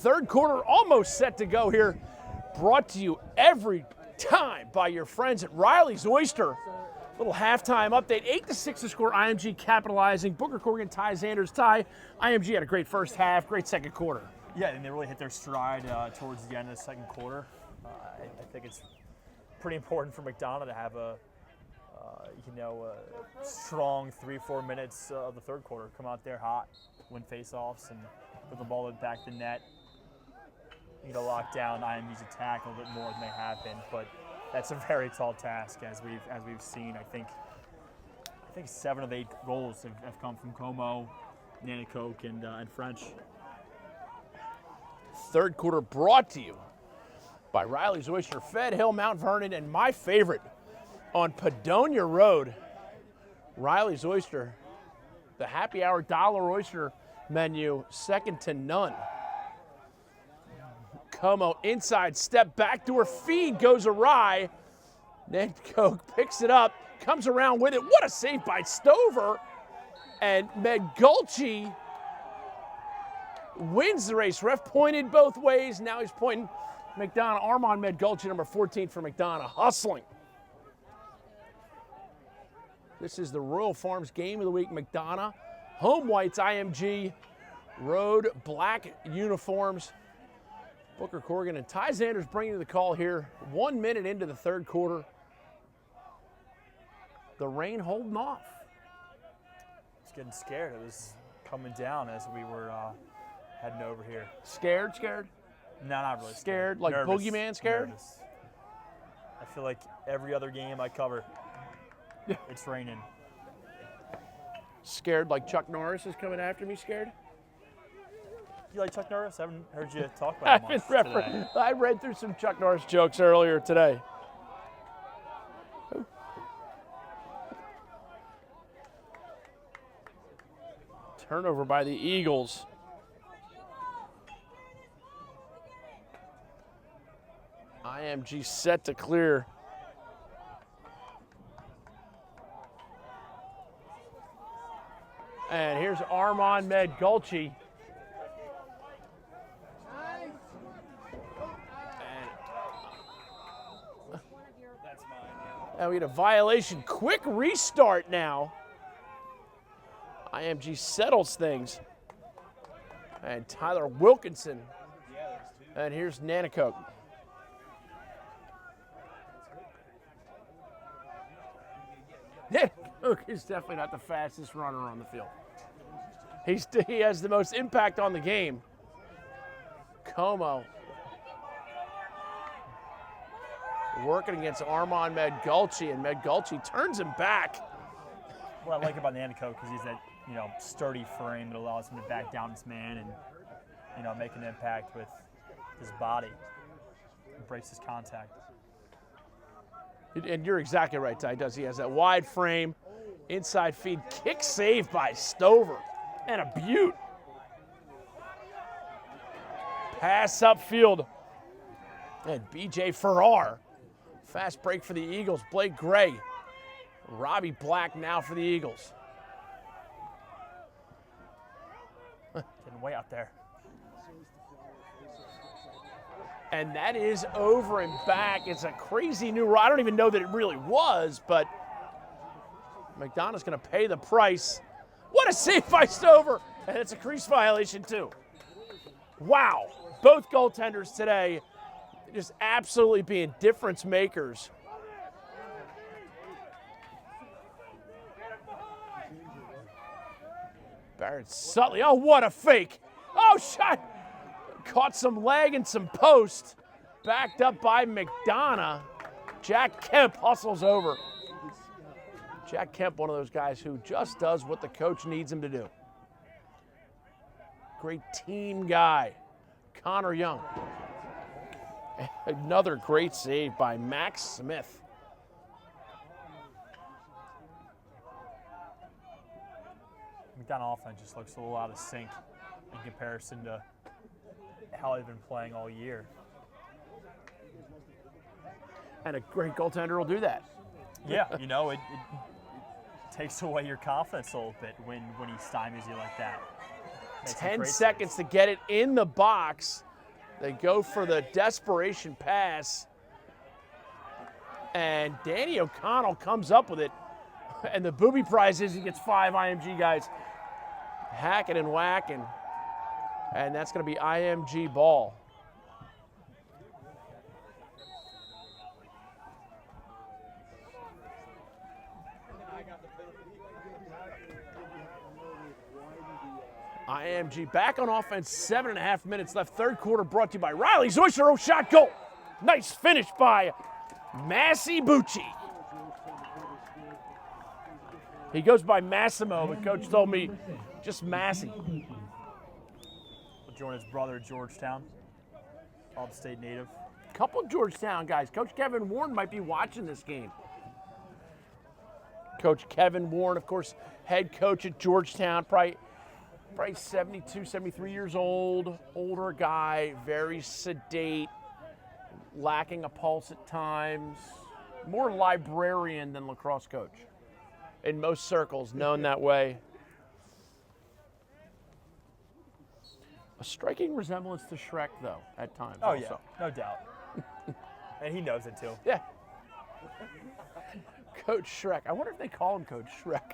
Third quarter almost set to go here. Brought to you every time by your friends at Riley's Oyster. Little halftime update. 8-6 to score. IMG capitalizing. Booker Corrigan, Ty Xanders. Ty, IMG had a great first half, great second quarter. Yeah, and they really hit their stride towards the end of the second quarter. I think it's pretty important for McDonogh to have a strong 3-4 minutes of the third quarter. Come out there hot, win faceoffs, and put the ball back the net. Lock down IMG's attack a little bit more than they have been, but that's a very tall task, as we've seen. I think 7 of 8 goals have come from Como, McDonogh, and French. Third quarter brought to you by Riley's Oyster, Fed Hill, Mount Vernon, and my favorite on Padonia Road, Riley's Oyster. The happy hour dollar oyster menu, second to none. Como inside, step backdoor feed goes awry. McDonogh picks it up, comes around with it. What a save by Stover. And McDonogh wins the race. Ref pointed both ways. Now he's pointing McDonogh. Armand McDonogh, number 14 for McDonogh, hustling. This is the Royal Farms Game of the Week. McDonogh, home whites, IMG, road black uniforms. Booker Corrigan and Ty Xanders bringing the call here. 1 minute into the third quarter. The rain holding off. It's getting scared. It was coming down as we were heading over here. Scared? No, not really. Scared? Like Nervous. boogeyman scared? Nervous. I feel like every other game I cover, it's raining. Scared like Chuck Norris is coming after me, scared? You like Chuck Norris? I haven't heard you talk about him much today. I read through some Chuck Norris jokes earlier today. Turnover by the Eagles. IMG set to clear. And here's Armand McDonogh. And we had a violation. Quick restart now. IMG settles things. And Tyler Wilkinson. And here's McDonogh. McDonogh is definitely not the fastest runner on the field. He has the most impact on the game. Como working against Armand McDonogh, and McDonogh turns him back. What I like about McDonogh because he's that sturdy frame that allows him to back down his man and make an impact with his body, breaks his contact. And you're exactly right, Ty. He has that wide frame, inside feed, kick save by Stover, and a beaut. Pass upfield, and B.J. Farrar. Fast break for the Eagles. Blake Gray. Robbie Black now for the Eagles. Getting way out there. And that is over and back. It's a crazy new rule. I don't even know that it really was, but McDonogh's going to pay the price. What a save by Stover. And it's a crease violation, too. Wow. Both goaltenders today just absolutely being difference makers. Barrett Sutley. Oh, what a fake. Oh, shot. Caught some leg and some post. Backed up by McDonogh. Jack Kemp hustles over. Jack Kemp, one of those guys who just does what the coach needs him to do. Great team guy. Connor Young. Another great save by Max Smith. McDonogh offense just looks a little out of sync in comparison to how they've been playing all year. And a great goaltender will do that. Yeah, it takes away your confidence a little bit when he stymies you like that. Makes 10 seconds to get it in the box. They go for the desperation pass, and Danny O'Connell comes up with it. And the booby prize is he gets 5 IMG guys hacking and whacking. And that's going to be IMG ball. IMG back on offense, 7.5 minutes left. Third quarter brought to you by Riley's Oyster. Oh, shot goal. Nice finish by Massey Bucci. He goes by Massimo, but coach told me just Massey. Join his brother at Georgetown, upstate native. Couple of Georgetown guys. Coach Kevin Warren might be watching this game. Coach Kevin Warren, of course, head coach at Georgetown, probably 72, 73 years old, older guy, very sedate, lacking a pulse at times, more librarian than lacrosse coach. In most circles, known that way. A striking resemblance to Shrek, though, at times. Oh, also. yeah, no doubt. And he knows it, too. Yeah. Coach Shrek. I wonder if they call him Coach Shrek.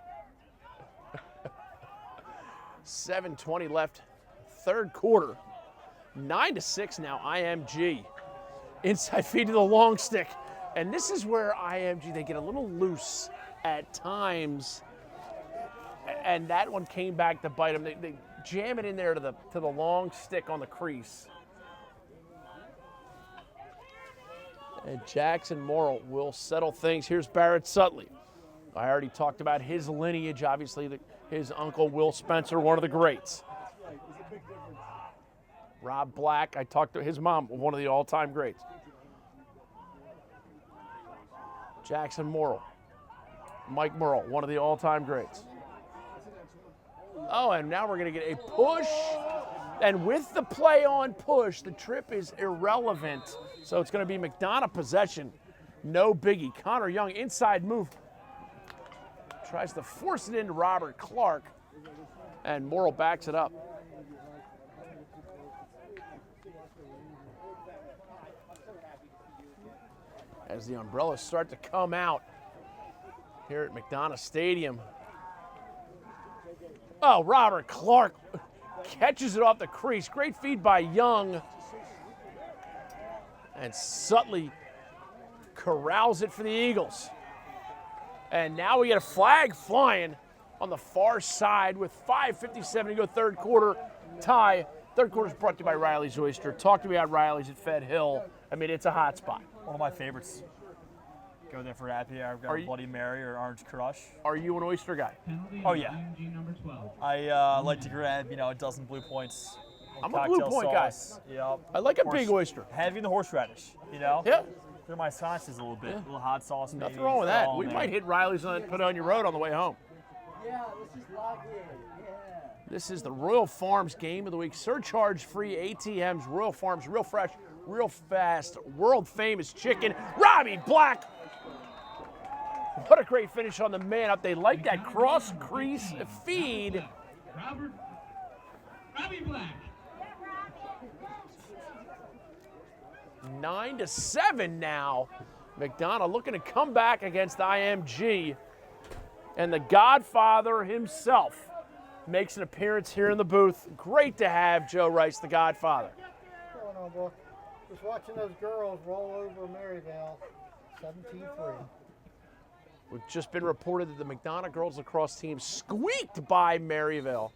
7:20 left, third quarter. 9-6 now, IMG. Inside feed to the long stick. And this is where IMG, they get a little loose at times. And that one came back to bite them. They jam it in there to the long stick on the crease. And Jackson Morrill will settle things. Here's Barrett Sutley. I already talked about his lineage, obviously, his uncle Will Spencer, one of the greats. Rob Black, I talked to his mom, one of the all-time greats. Jackson Morrill. Mike Morrill, one of the all-time greats. Oh, and now we're going to get a push. And with the play on push, the trip is irrelevant. So it's going to be McDonogh possession. No biggie. Connor Young, inside move. Tries to force it into Robert Clark. And Morrill backs it up. As the umbrellas start to come out here at McDonogh Stadium. Oh, Robert Clark catches it off the crease. Great feed by Young. And Sutley corrals it for the Eagles. And now we get a flag flying on the far side with 5:57 to go, third quarter tie. Third quarter is brought to you by Riley's Oyster. Talk to me about Riley's at Fed Hill. I mean, it's a hot spot. One of my favorites. Go there for happy hour. I've got a Bloody Mary or Orange Crush. Are you an oyster guy? Oh, yeah. I like to grab, a dozen Blue Points. I'm a Blue Point guy. Yep. I like a big oyster. Having the horseradish, Yeah. Clear my sinuses a little bit. A little hot sauce, maybe. Nothing wrong with that. We might hit Riley's on put on your road on the way home. Yeah, let's just log in. Yeah. This is the Royal Farms Game of the Week. Surcharge-free ATMs. Royal Farms, real fresh, real fast, world-famous chicken. Robbie Black. What a great finish on the man up. They like that cross-crease feed. Robbie Black. 9-7 now. McDonogh looking to come back against IMG. And the Godfather himself makes an appearance here in the booth. Great to have Joe Rice, the Godfather. What's going on, boy? Just watching those girls roll over Maryvale, 17-3. We've just been reported that the McDonogh girls lacrosse team squeaked by Maryvale,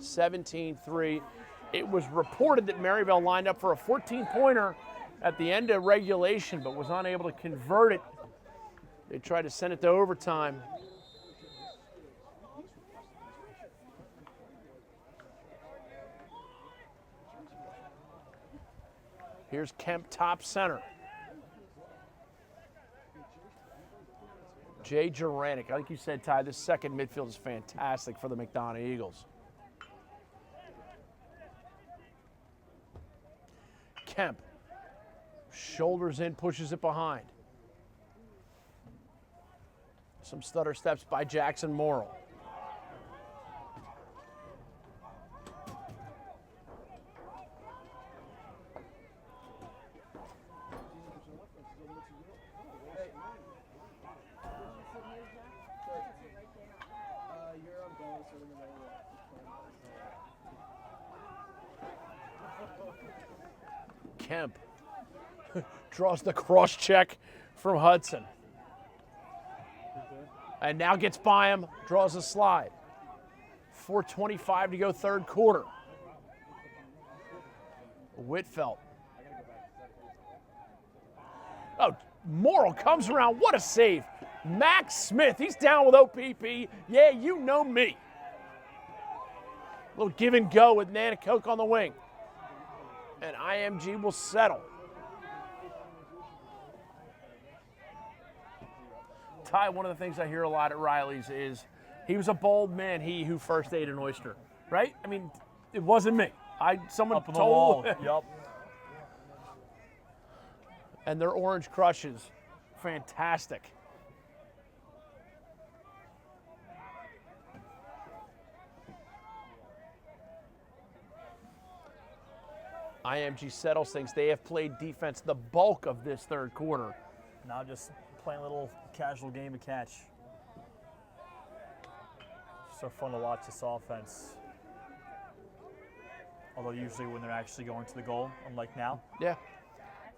17-3. It was reported that Maryvale lined up for a 14-pointer at the end of regulation, but was unable to convert it. They tried to send it to overtime. Here's Kemp, top center. Jay Juranic, like you said, Ty, this second midfield is fantastic for the McDonogh Eagles. Kemp, shoulders in, pushes it behind. Some stutter steps by Jackson Morrill. Kemp draws the cross check from Hudson. And now gets by him, draws a slide. 4:25 to go third quarter. Whitfeld. Oh, Morrill comes around. What a save. Max Smith, he's down with OPP. Yeah, you know me. Little give and go with McDonogh on the wing. And IMG will settle. Ty, one of the things I hear a lot at Riley's is he was a bold man, he who first ate an oyster, right? I mean, it wasn't me. Someone Up on the told. wall. Yep. And their orange crushes, fantastic. IMG settles things. They have played defense the bulk of this third quarter. Now just playing a little casual game of catch. So fun to watch this offense. Although usually when they're actually going to the goal, unlike now. Yeah.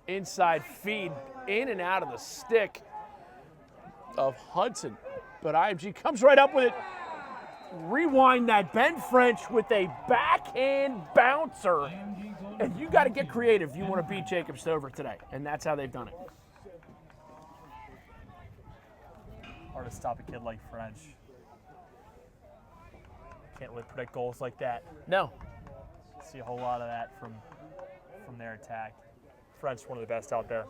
Inside feed, in and out of the stick of Hudson. But IMG comes right up with it. Rewind that. Ben French with a backhand bouncer. And you got to get creative if you want to beat Jacob Stover today. And that's how they've done it. Hard to stop a kid like French. Can't really predict goals like that. No. See a whole lot of that from their attack. French, one of the best out there.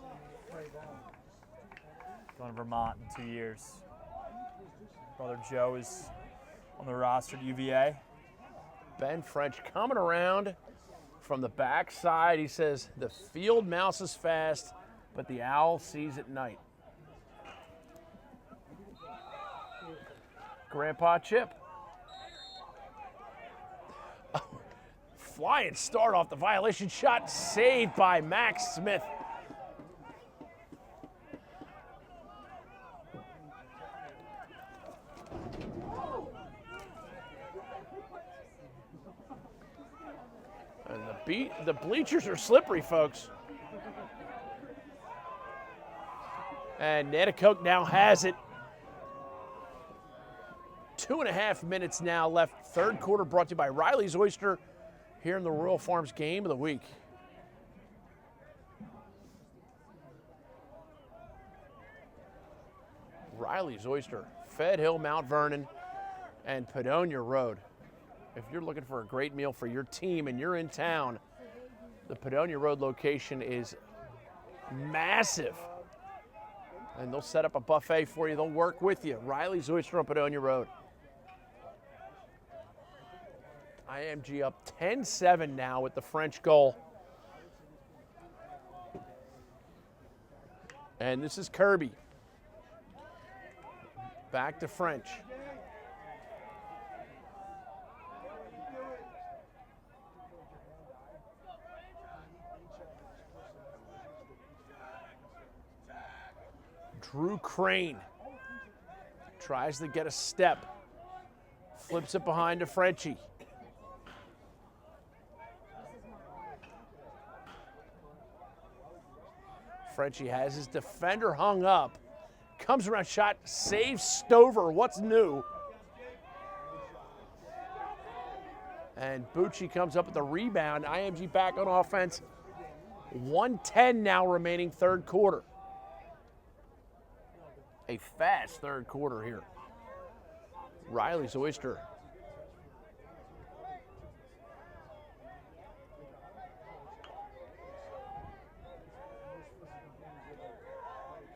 Going to Vermont in 2 years. Brother Joe is on the roster at UVA. Ben French coming around from the backside. He says, the field mouse is fast, but the owl sees at night. Grandpa Chip. Flying start off the violation shot, saved by Max Smith. And the bleachers are slippery, folks. And McDonogh now has it. 2.5 minutes now left. Third quarter brought to you by Riley's Oyster here in the Royal Farms Game of the Week. Riley's Oyster, Fed Hill, Mount Vernon, and Padonia Road. If you're looking for a great meal for your team and you're in town, the Padonia Road location is massive. And they'll set up a buffet for you. They'll work with you. Riley's Oyster on Padonia Road. IMG up 10-7 now with the French goal. And this is Kirby. Back to French. Drew Crane tries to get a step. Flips it behind to Frenchie. Frenchie has his defender hung up. Comes around, shot, saves Stover. What's new? And Bucci comes up with the rebound. IMG back on offense. 1:10 now remaining third quarter. A fast third quarter here. Riley's Oyster.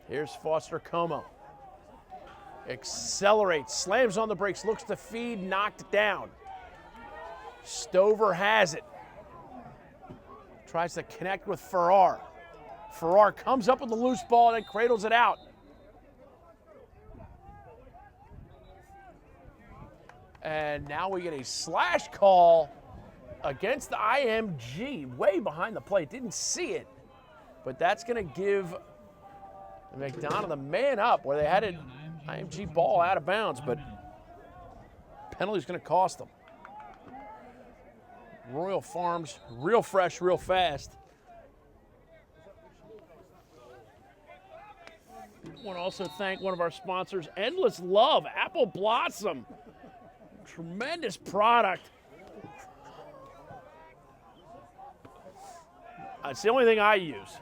Here's Foster Como. Accelerates, slams on the brakes, looks to feed, knocked down. Stover has it. Tries to connect with Farrar. Farrar comes up with the loose ball and then cradles it out. And now we get a slash call against the IMG, way behind the plate. Didn't see it, but that's going to give McDonogh the man up where they had an IMG ball out of bounds, but penalty's going to cost them. Royal Farms, real fresh, real fast. I want to also thank one of our sponsors, Endless Love, Apple Blossom. Tremendous product. It's the only thing I use.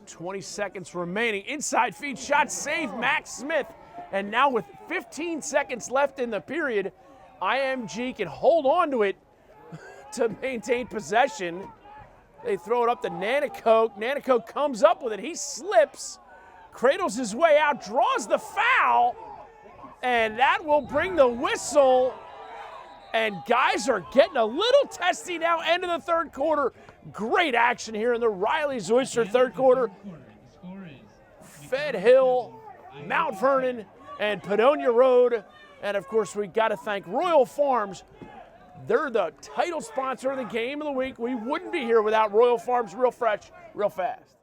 "20 seconds remaining. Inside feed shot saved Max Smith. And now with 15 seconds left in the period, IMG can hold on to it to maintain possession. They throw it up to Nanacoke. Nanacoke comes up with it. He slips, cradles his way out, draws the foul, and that will bring the whistle. And guys are getting a little testy now, end of the third quarter. Great action here in the Riley's Oyster third quarter. Fed Hill, Mount Vernon, and Padonia Road. And of course, we got to thank Royal Farms. They're the title sponsor of the game of the week. We wouldn't be here without Royal Farms, real fresh, real fast.